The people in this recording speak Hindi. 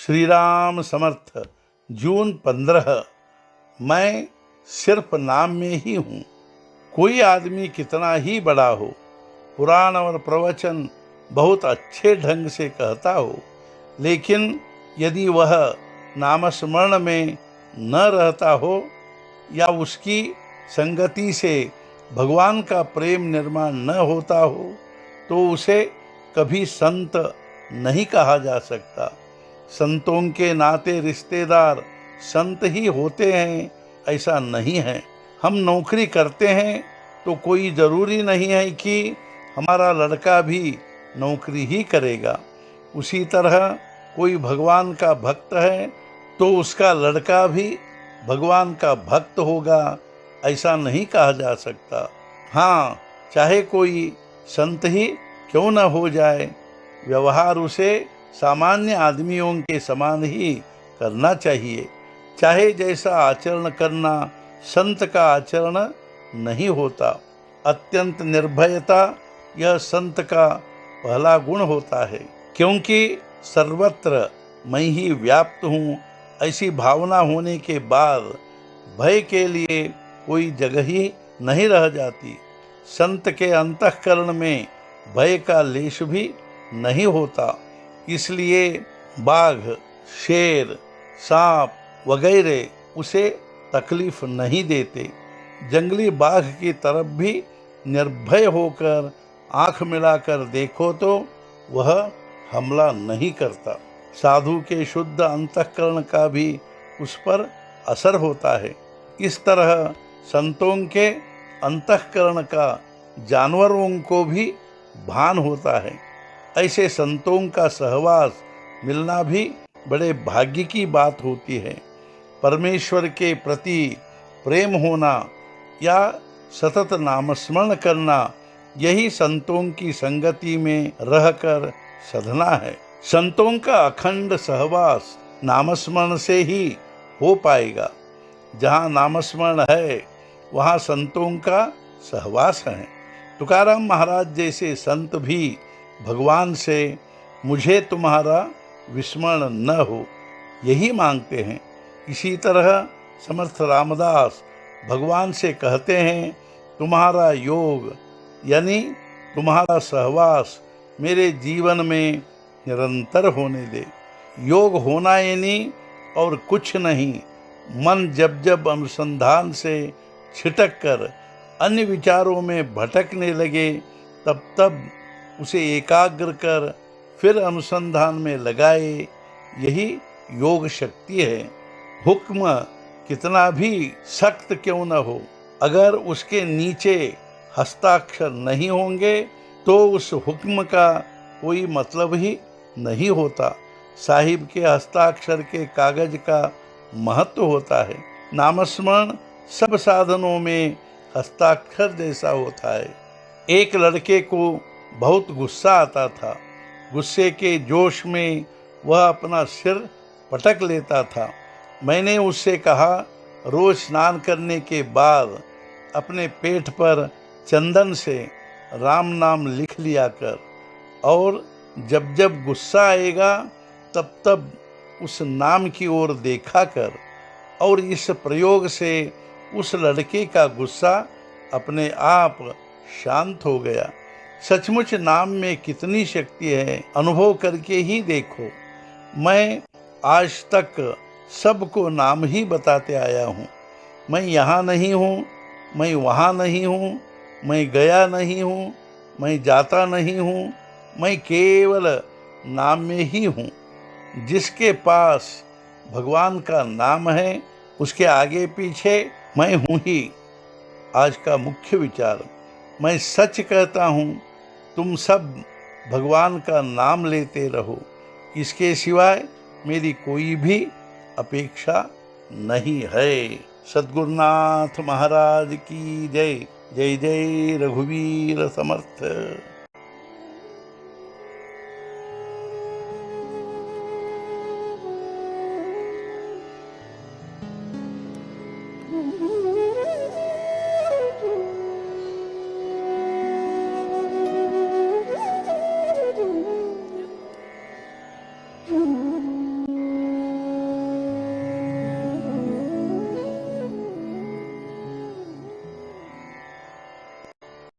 श्री राम समर्थ। जून 15। मैं सिर्फ नाम में ही हूँ। कोई आदमी कितना ही बड़ा हो, पुराण और प्रवचन बहुत अच्छे ढंग से कहता हो, लेकिन यदि वह नामस्मरण में न रहता हो या उसकी संगति से भगवान का प्रेम निर्माण न होता हो, तो उसे कभी संत नहीं कहा जा सकता। संतों के नाते रिश्तेदार संत ही होते हैं ऐसा नहीं है। हम नौकरी करते हैं तो कोई ज़रूरी नहीं है कि हमारा लड़का भी नौकरी ही करेगा। उसी तरह कोई भगवान का भक्त है तो उसका लड़का भी भगवान का भक्त होगा ऐसा नहीं कहा जा सकता। हाँ, चाहे कोई संत ही क्यों न हो जाए, व्यवहार उसे सामान्य आदमियों के समान ही करना चाहिए। चाहे जैसा आचरण करना संत का आचरण नहीं होता। अत्यंत निर्भयता यह संत का पहला गुण होता है, क्योंकि सर्वत्र मैं ही व्याप्त हूँ ऐसी भावना होने के बाद भय के लिए कोई जगह ही नहीं रह जाती। संत के अंतःकरण में भय का लेश भी नहीं होता, इसलिए बाघ, शेर, सांप वगैरह उसे तकलीफ नहीं देते। जंगली बाघ की तरफ भी निर्भय होकर आंख मिलाकर देखो तो वह हमला नहीं करता। साधु के शुद्ध अंतःकरण का भी उस पर असर होता है। इस तरह संतों के अंतःकरण का जानवरों को भी भान होता है। ऐसे संतों का सहवास मिलना भी बड़े भाग्य की बात होती है। परमेश्वर के प्रति प्रेम होना या सतत नामस्मरण करना, यही संतों की संगति में रहकर साधना है। संतों का अखंड सहवास नामस्मरण से ही हो पाएगा। जहाँ नामस्मरण है वहाँ संतों का सहवास है। तुकाराम महाराज जैसे संत भी भगवान से मुझे तुम्हारा विस्मरण न हो यही मांगते हैं। इसी तरह समर्थ रामदास भगवान से कहते हैं, तुम्हारा योग यानी तुम्हारा सहवास मेरे जीवन में निरंतर होने दे। योग होना यानी और कुछ नहीं, मन जब जब अनुसंधान से छिटक कर अन्य विचारों में भटकने लगे तब तब उसे एकाग्र कर फिर अनुसंधान में लगाए, यही योग शक्ति है। हुक्म कितना भी सख्त क्यों न हो, अगर उसके नीचे हस्ताक्षर नहीं होंगे तो उस हुक्म का कोई मतलब ही नहीं होता। साहिब के हस्ताक्षर के कागज का महत्व होता है। नामस्मरण सब साधनों में हस्ताक्षर जैसा होता है। एक लड़के को बहुत गुस्सा आता था। गुस्से के जोश में वह अपना सिर पटक लेता था। मैंने उससे कहा, रोज स्नान करने के बाद अपने पेट पर चंदन से राम नाम लिख लिया कर, और जब जब गुस्सा आएगा तब तब उस नाम की ओर देखा कर। और इस प्रयोग से उस लड़के का गुस्सा अपने आप शांत हो गया। सचमुच नाम में कितनी शक्ति है, अनुभव करके ही देखो। मैं आज तक सबको नाम ही बताते आया हूँ। मैं यहाँ नहीं हूँ, मैं वहाँ नहीं हूँ, मैं गया नहीं हूँ, मैं जाता नहीं हूँ, मैं केवल नाम में ही हूँ। जिसके पास भगवान का नाम है उसके आगे पीछे मैं हूँ ही। आज का मुख्य विचार, मैं सच कहता हूँ, तुम सब भगवान का नाम लेते रहो, इसके सिवाय मेरी कोई भी अपेक्षा नहीं है। सद्गुरुनाथ महाराज की जय। जय जय रघुवीर समर्थ।